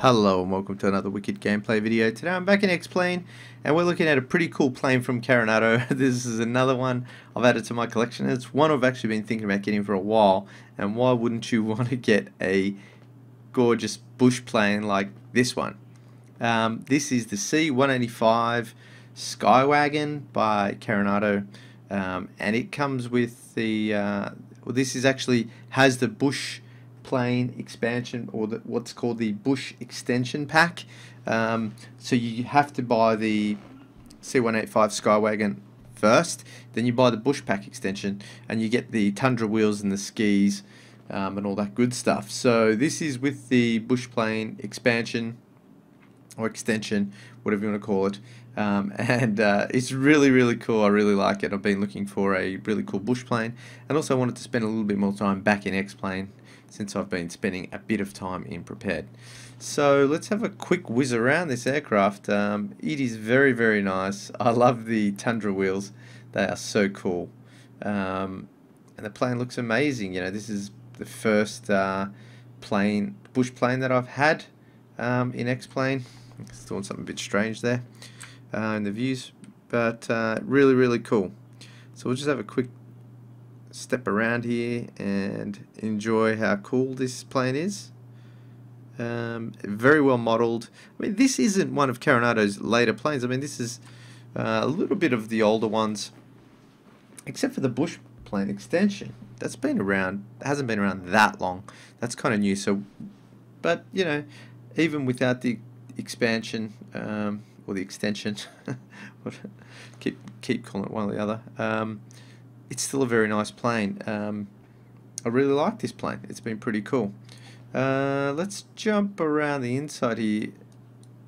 Hello and welcome to another wicked gameplay video. Today I'm back in X-Plane and we're looking at a pretty cool plane from Carenado. This is another one I've added to my collection. It's one I've actually been thinking about getting for a while, and why wouldn't you want to get a gorgeous bush plane like this one? This is the C185 Skywagon by Carenado, and it comes with the well, this is actually has the bush plane expansion, or what's called the Bush extension pack. So you have to buy the C185 Skywagon first, then you buy the Bush pack extension, and you get the tundra wheels and the skis and all that good stuff. So this is with the bush plane expansion or extension, whatever you want to call it, and it's really cool. I really like it. I've been looking for a really cool bush plane, and also wanted to spend a little bit more time back in X-Plane since I've been spending a bit of time in Prepared. So let's have a quick whiz around this aircraft. It is very nice. I love the tundra wheels. They are so cool, and the plane looks amazing. You know, this is the first bush plane that I've had in X-Plane. It's doing something a bit strange there in the views, but really cool. So we'll just have a quick step around here and enjoy how cool this plane is. Very well modeled. I mean, this isn't one of Carenado's later planes. I mean, this is a little bit of the older ones, except for the bush plane extension. That's been around, hasn't been around that long. That's kind of new. So, but you know, even without the expansion or the extension, keep calling it one or the other. It's still a very nice plane. I really like this plane. It's been pretty cool. Let's jump around the inside here.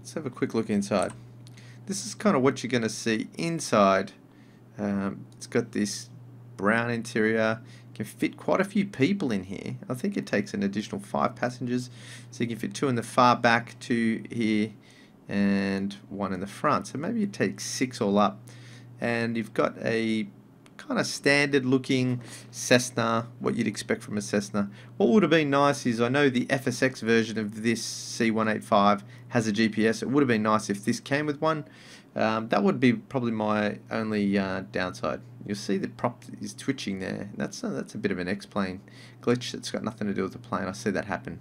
Let's have a quick look inside. This is kind of what you're going to see inside. It's got this brown interior. You can fit quite a few people in here. I think it takes an additional 5 passengers. So you can fit 2 in the far back, 2 here, and 1 in the front. So maybe it takes 6 all up. And you've got a kind of standard looking Cessna, what you'd expect from a Cessna. What would have been nice is, I know the FSX version of this C185 has a GPS. It would have been nice if this came with one. That would be probably my only downside. You'll see the prop is twitching there. That's a bit of an X-Plane glitch. It's got nothing to do with the plane. I see that happen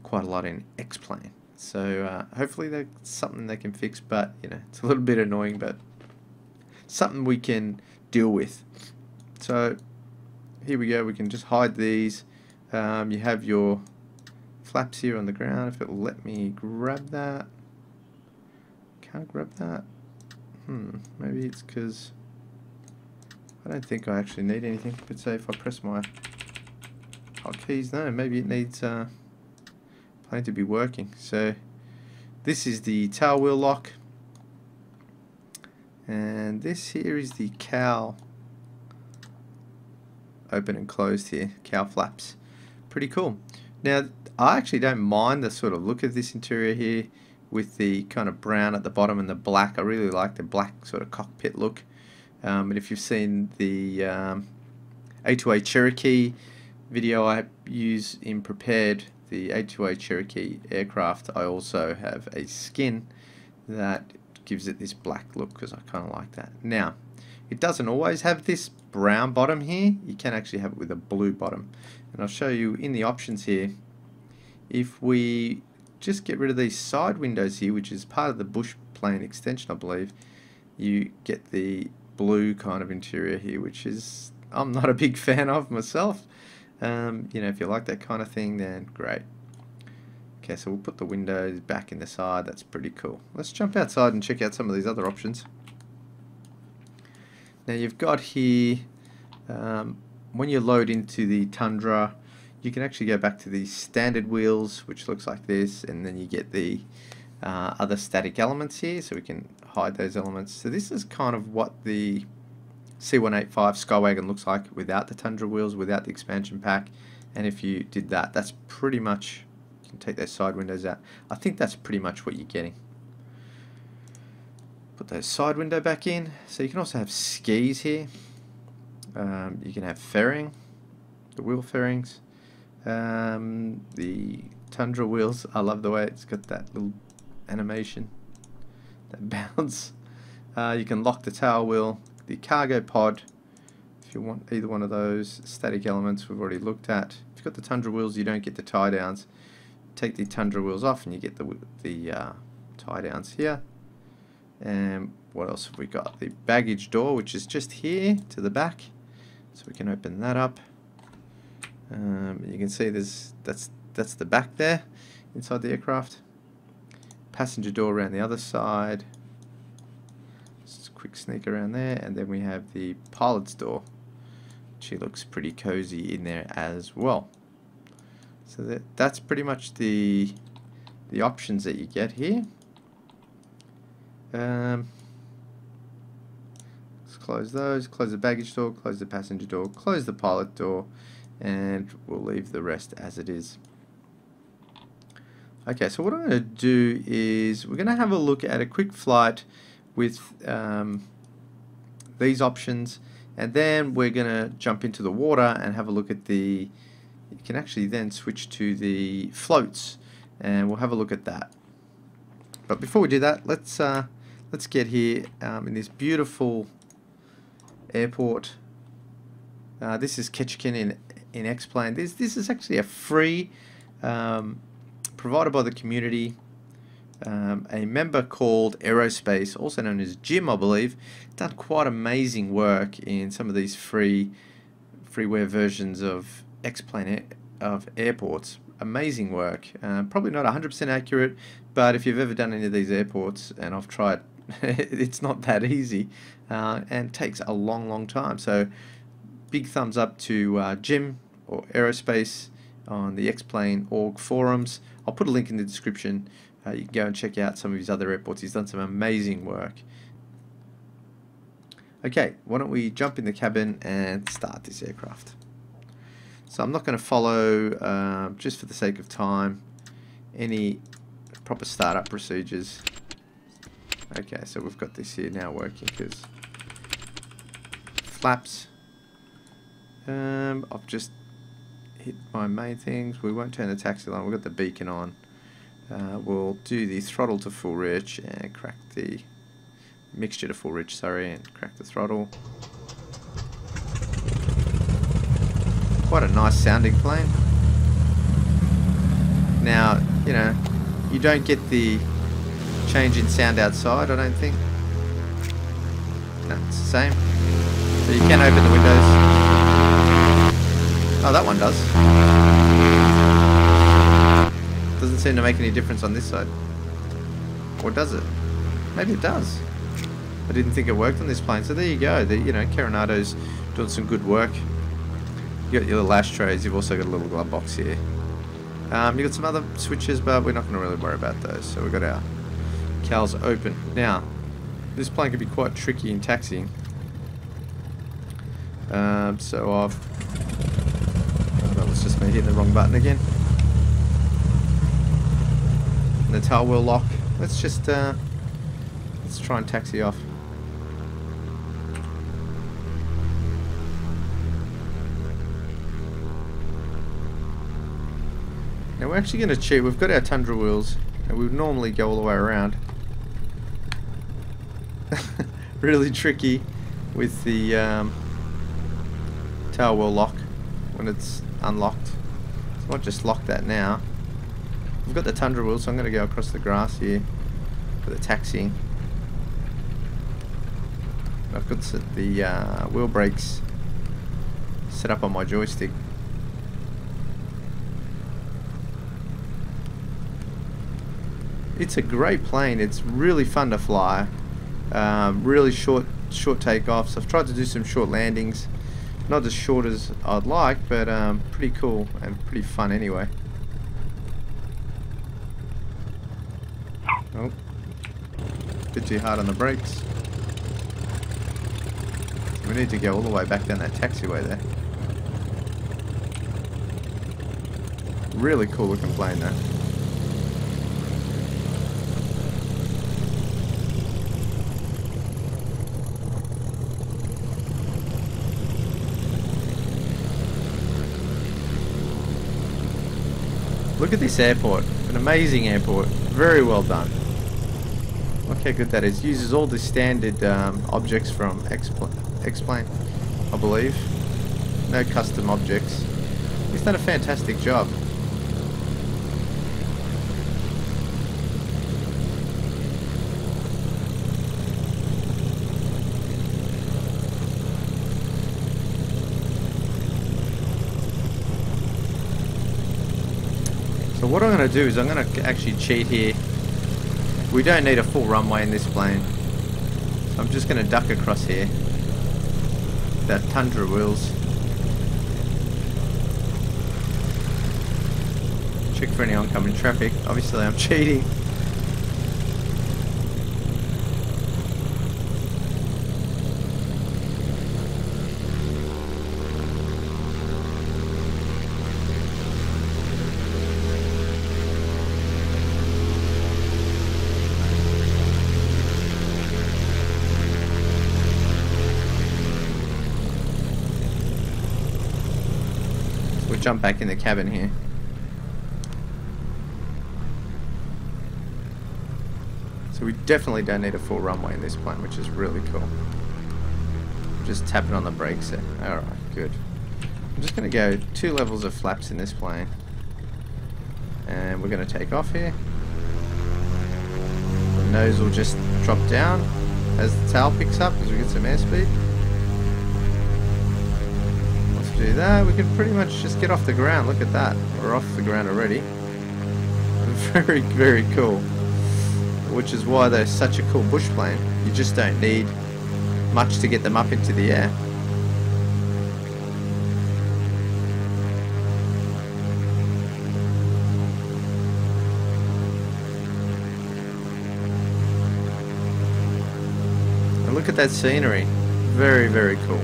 quite a lot in X-Plane. So hopefully that's something they can fix, but you know, it's a little bit annoying, but something we can deal with. So here we go. We can just hide these. You have your flaps here on the ground. If it will let me grab that. Can't grab that. Maybe it's because I don't think I actually need anything. But say if I press my hotkeys, no, maybe it needs plane to be working. So this is the tail wheel lock, and this here is the cowl open and closed here, cowl flaps. Pretty cool. Now I actually don't mind the sort of look of this interior here with the kind of brown at the bottom and the black. I really like the black sort of cockpit look. And if you've seen the A2A Cherokee video I use in Prepared, the A2A Cherokee aircraft, I also have a skin that gives it this black look because I kind of like that. Now, it doesn't always have this brown bottom here. You can actually have it with a blue bottom. And I'll show you in the options here. If we just get rid of these side windows here, which is part of the bush plane extension, I believe, you get the blue kind of interior here, which is I'm not a big fan of myself. You know, if you like that kind of thing, then great. Okay, so we'll put the windows back in the side. That's pretty cool. Let's jump outside and check out some of these other options. Now you've got here, when you load into the Tundra, you can actually go back to the standard wheels, which looks like this, and then you get the other static elements here, so we can hide those elements. So this is kind of what the C185 Skywagon looks like without the Tundra wheels, without the expansion pack. And if you did that, that's pretty much, you can take those side windows out. I think that's pretty much what you're getting. Put those side window back in. So you can also have skis here. You can have fairing, the wheel fairings. The Tundra wheels. I love the way it's got that little animation, that bounce. You can lock the tail wheel, the cargo pod, if you want either one of those. Static elements we've already looked at. If you've got the Tundra wheels, you don't get the tie downs. Take the Tundra wheels off and you get the tie downs here. And what else have we got? The baggage door, which is just here to the back, so we can open that up. You can see that's the back there inside the aircraft. Passenger door around the other side. Just a quick sneak around there, and then we have the pilot's door. She looks pretty cozy in there as well. So that's pretty much the options that you get here. Let's close those, close the baggage door, close the passenger door, close the pilot door, and we'll leave the rest as it is. Okay, so what I'm going to do is we're going to have a look at a quick flight with these options, and then we're going to jump into the water and have a look at you can actually then switch to the floats, and we'll have a look at that. But before we do that, let's get here in this beautiful airport. This is Ketchikan in X-Plane. This is actually a free provided by the community. A member called Aerospace, also known as Jim, I believe, done quite amazing work in some of these freeware versions of X-Plane of airports. Amazing work. Probably not 100% accurate, but if you've ever done any of these airports, and I've tried, it's not that easy, and takes a long time. So big thumbs up to Jim or Aerospace on the X-Plane org forums. I'll put a link in the description. You can go and check out some of his other airports. He's done some amazing work. Okay, why don't we jump in the cabin and start this aircraft. So I'm not going to follow, just for the sake of time, any proper startup procedures. Okay, so we've got this here now working because flaps. I've just hit my main things. We won't turn the taxi line. We've got the beacon on. We'll do the throttle to full rich and crack the mixture to full rich, sorry, and crack the throttle. Quite a nice sounding plane. Now, you know, you don't get the change in sound outside, I don't think. No, it's the same. So you can open the windows. Oh, that one does. Doesn't seem to make any difference on this side. Or does it? Maybe it does. I didn't think it worked on this plane. So there you go. You know, Carenado's doing some good work. You got your little ashtrays. You've also got a little glove box here. You got some other switches, but we're not going to really worry about those. So we've got our cals open. Now, this plane can be quite tricky in taxiing. So I've... Oh, that was just me hitting the wrong button again. And the tail wheel lock. Let's just let's try and taxi off. Now we're actually going to cheat. We've got our Tundra wheels, and we would normally go all the way around. Really tricky with the tail wheel lock when it's unlocked. So I might just lock that now. We've got the Tundra wheel, so I'm going to go across the grass here for the taxiing. I've got the wheel brakes set up on my joystick. It's a great plane. It's really fun to fly. Really short takeoffs. I've tried to do some short landings. Not as short as I'd like, but pretty cool and pretty fun anyway. Oh, a bit too hard on the brakes. We need to go all the way back down that taxiway there. Really cool looking plane though. Look at this airport. An amazing airport. Very well done. Look how good that is. Uses all the standard objects from X-Plane, I believe. No custom objects. He's done a fantastic job. So what I'm going to do is I'm going to actually cheat here. We don't need a full runway in this plane. So I'm just going to duck across here. That tundra wheels. Check for any oncoming traffic. Obviously I'm cheating. We'll jump back in the cabin here. So we definitely don't need a full runway in this plane, which is really cool. Just tapping on the brakes there. Alright, good. I'm just going to go 2 levels of flaps in this plane. And we're going to take off here. The nose will just drop down as the tail picks up as we get some airspeed. Do that, we can pretty much just get off the ground. Look at that, we're off the ground already. Very, very cool. Which is why they're such a cool bush plane. You just don't need much to get them up into the air. And look at that scenery. Very, very cool.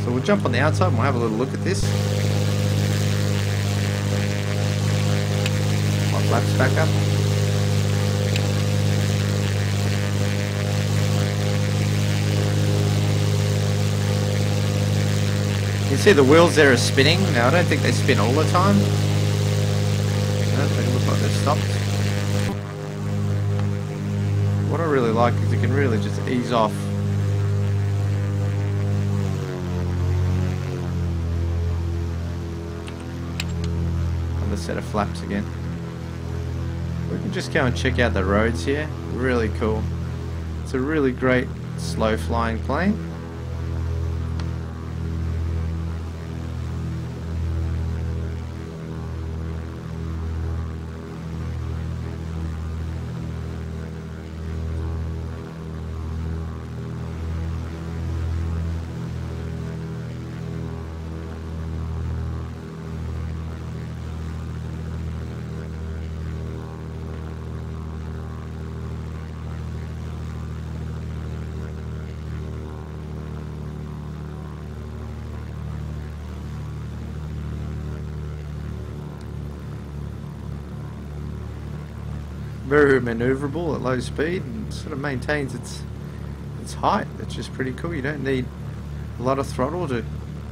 So we'll jump on the outside and we'll have a little look at this. My flaps back up. You can see the wheels there are spinning. Now I don't think they spin all the time. No, they look like they've stopped. What I really like is you can really just ease off. Set of flaps again. We can just go and check out the roads here. Really cool. It's a really great slow flying plane. Very maneuverable at low speed and sort of maintains its height. It's just pretty cool. You don't need a lot of throttle to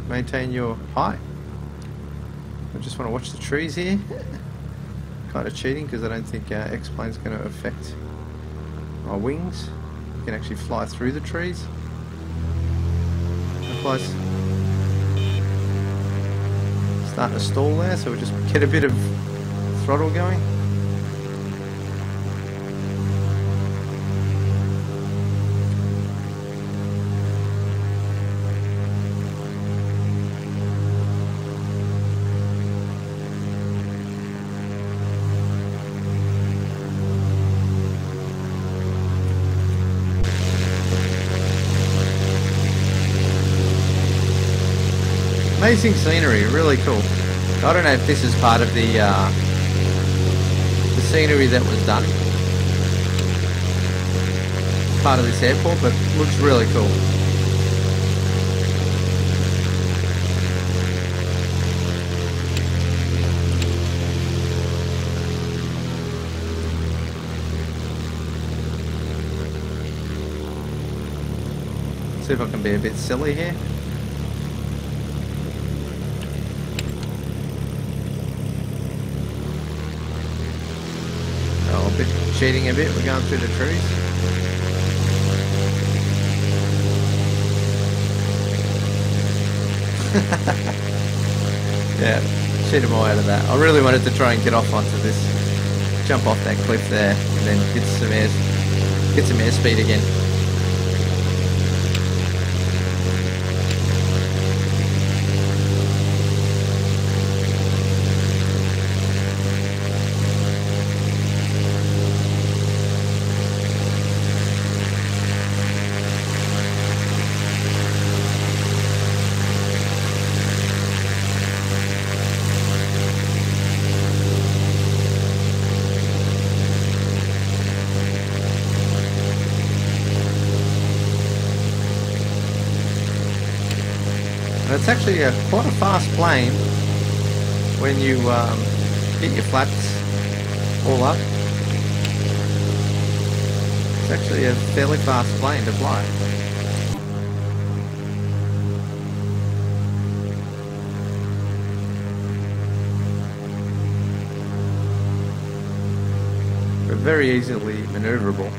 maintain your height. I just want to watch the trees here. Kind of cheating because I don't think X-Plane's going to affect my wings. You can actually fly through the trees. Close. Starting to stall there, so we'll just get a bit of throttle going. Amazing scenery, really cool. I don't know if this is part of the scenery that was done, part of this airport, but looks really cool. See if I can be a bit silly here. Oh, a bit cheating a bit. We're going through the trees. Yeah, cheat them all out of that. I really wanted to try and get off onto this, jump off that cliff there, and then get some airspeed again. It's actually quite a fast plane when you get your flaps all up. It's actually a fairly fast plane to fly. But very easily maneuverable.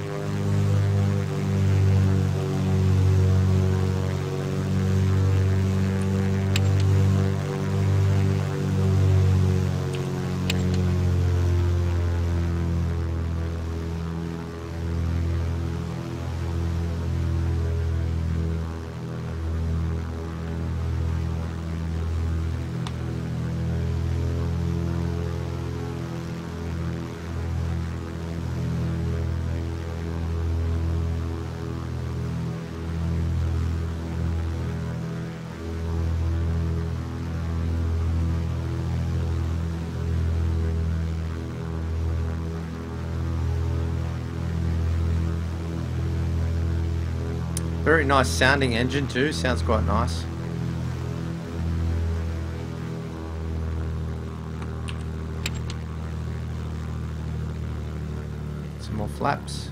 Very nice sounding engine too, sounds quite nice. Some more flaps.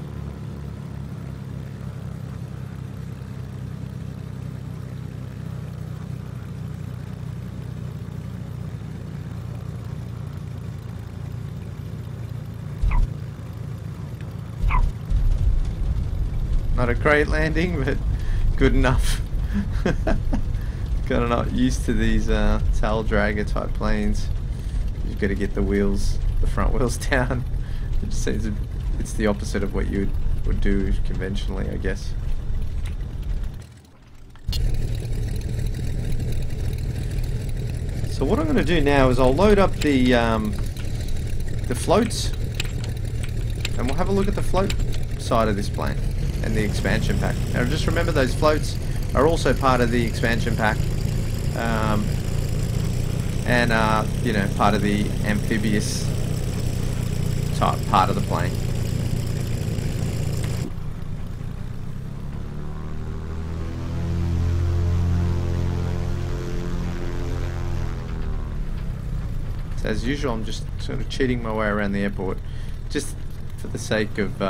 Not a great landing, but good enough. Kinda not used to these tail dragger type planes. You've got to get the wheels, the front wheels down. It just seems it's the opposite of what you would do conventionally, I guess. So what I'm going to do now is I'll load up the floats, and we'll have a look at the float side of this plane and the expansion pack. Now just remember, those floats are also part of the expansion pack, and are, you know, part of the amphibious type part of the plane. So as usual, I'm just sort of cheating my way around the airport, just for the sake of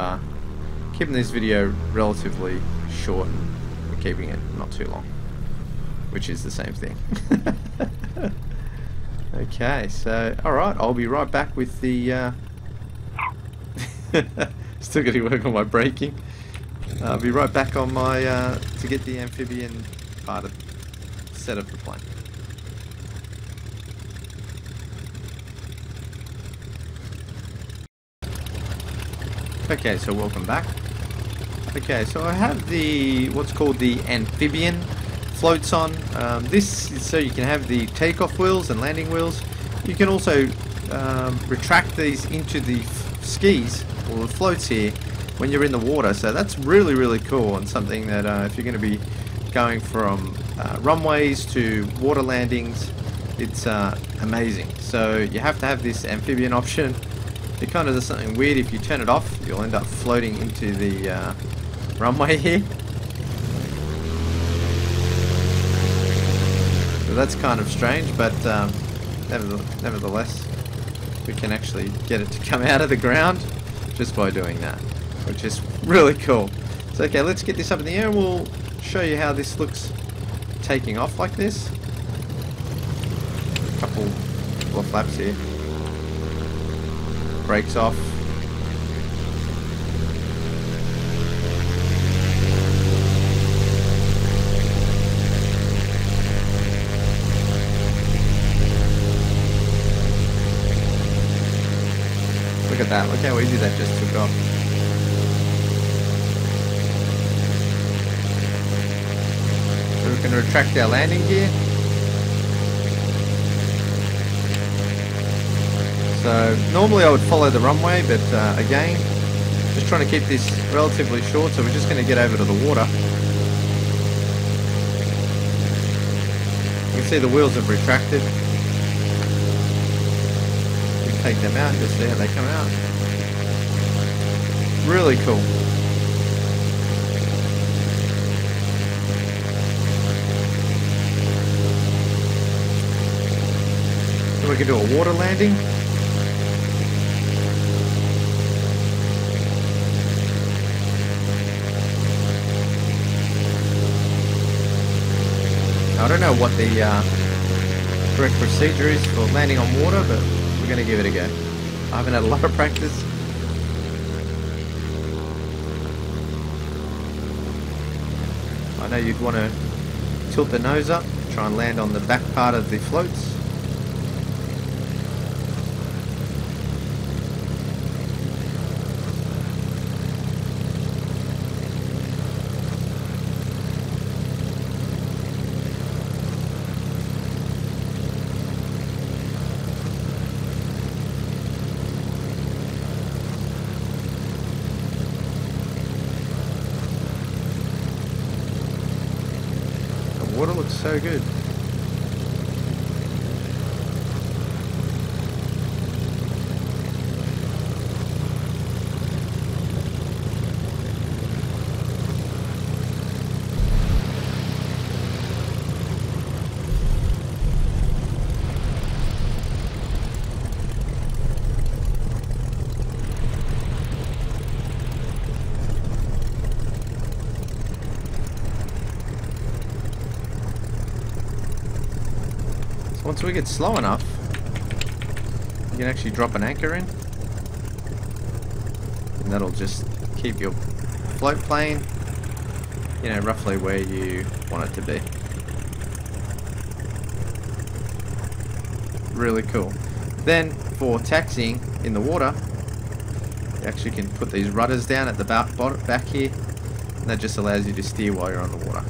keeping this video relatively short and keeping it not too long, which is the same thing. Okay, so alright, I'll be right back with the still got to work on my braking. I'll be right back on my to get the amphibian part of set of the plane. Okay, so welcome back. Okay, so I have the what's called the amphibian floats on. This is so you can have the takeoff wheels and landing wheels. You can also retract these into the skis or the floats here when you're in the water. So that's really, really cool, and something that if you're going to be going from runways to water landings, it's amazing. So you have to have this amphibian option. It kind of does something weird. If you turn it off, you'll end up floating into the runway here. So that's kind of strange, but nevertheless, we can actually get it to come out of the ground just by doing that, which is really cool. So okay, let's get this up in the air and we'll show you how this looks taking off like this. Couple of flaps here. Brakes off. Look at that, look how easy that just took off. So we can retract our landing gear. So normally I would follow the runway, but again, just trying to keep this relatively short, so we're just going to get over to the water. You can see the wheels have retracted. Take them out, you'll see how they come out. Really cool. So we can do a water landing. I don't know what the correct procedure is for landing on water, but we're going to give it a go. I haven't had a lot of practice. I know you'd want to tilt the nose up, try and land on the back part of the floats. Water looks so good. Once we get slow enough, you can actually drop an anchor in, and that'll just keep your float plane, you know, roughly where you want it to be. Really cool. Then for taxiing in the water, you actually can put these rudders down at the back here, and that just allows you to steer while you're on the water.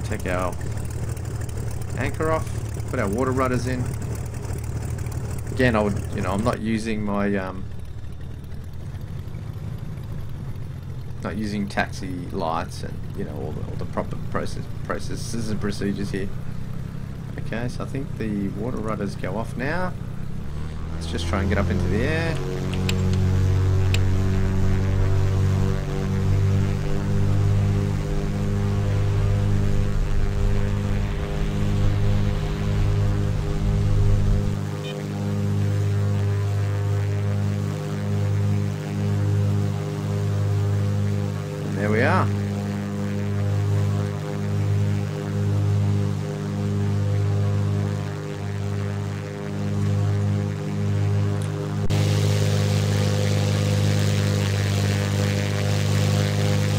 Take our anchor off, put our water rudders in. Again, I'm not using my not using taxi lights and all the proper processes and procedures here. Okay, so I think the water rudders go off now. Let's just try and get up into the air. There we are.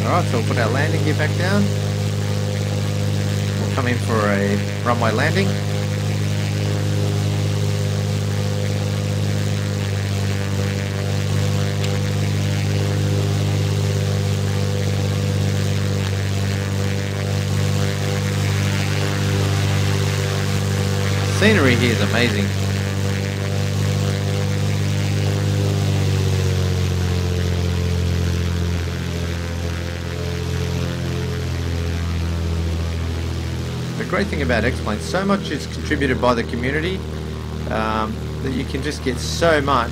Alright, so we'll put our landing gear back down. We'll come in for a runway landing. Scenery here is amazing. The great thing about X-Plane, so much is contributed by the community that you can just get so much,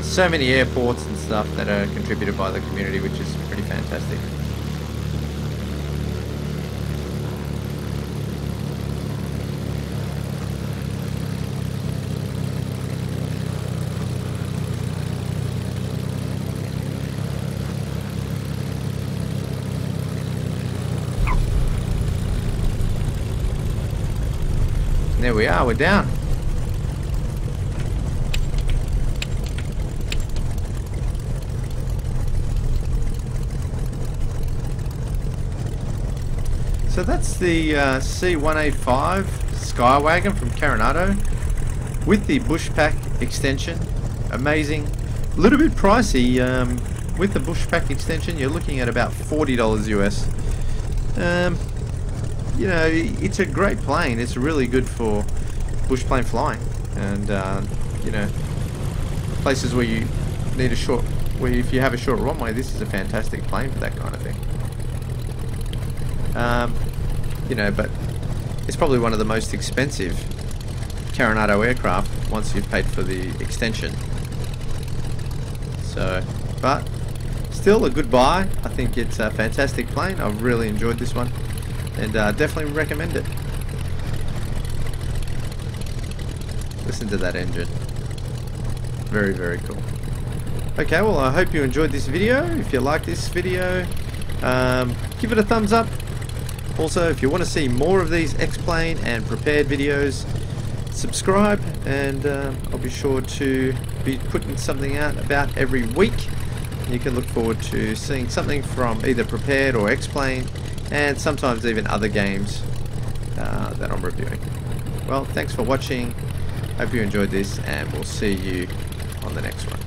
so many airports and stuff that are contributed by the community, which is pretty fantastic. there we are, we're down. So that's the C185 Skywagon from Carenado with the Bush Pack extension. Amazing. A little bit pricey. With the Bush Pack extension, you're looking at about $40 US. You know, it's a great plane. It's really good for bush plane flying, and you know, places where you need a short, where if you have a short runway, this is a fantastic plane for that kind of thing. You know, but it's probably one of the most expensive Carenado aircraft once you've paid for the extension. So, but still a good buy. I think it's a fantastic plane. I've really enjoyed this one, and definitely recommend it. Listen to that engine. Very, very cool. Okay, well, I hope you enjoyed this video. If you like this video, give it a thumbs up. Also, if you want to see more of these X-Plane and prepared videos, subscribe, and I'll be sure to be putting something out about every week. You can look forward to seeing something from either prepared or X-Plane, and sometimes even other games that I'm reviewing. Well, thanks for watching. Hope you enjoyed this, and we'll see you on the next one.